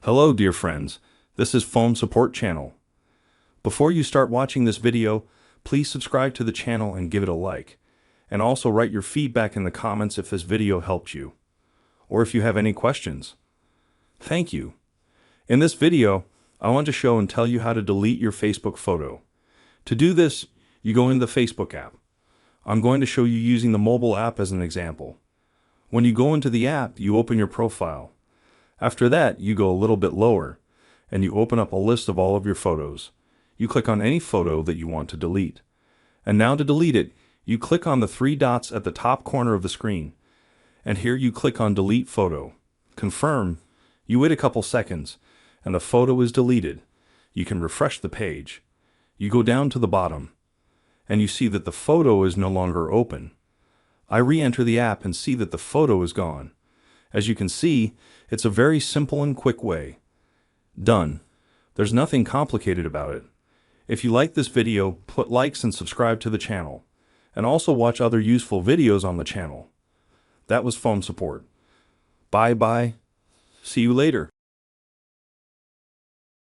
Hello, dear friends. This is Phone Support Channel. Before you start watching this video, please subscribe to the channel and give it a like. And also write your feedback in the comments if this video helped you, or if you have any questions. Thank you. In this video, I want to show and tell you how to delete your Facebook photo. To do this, you go into the Facebook app. I'm going to show you using the mobile app as an example. When you go into the app, you open your profile. After that, you go a little bit lower, and you open up a list of all of your photos. You click on any photo that you want to delete. And now to delete it, you click on the three dots at the top corner of the screen. And here you click on Delete Photo. Confirm. You wait a couple seconds, and the photo is deleted. You can refresh the page. You go down to the bottom, and you see that the photo is no longer open. I re-enter the app and see that the photo is gone. As you can see, it's a very simple and quick way. Done. There's nothing complicated about it. If you like this video, put likes and subscribe to the channel. And also watch other useful videos on the channel. That was Phone Support. Bye bye. See you later.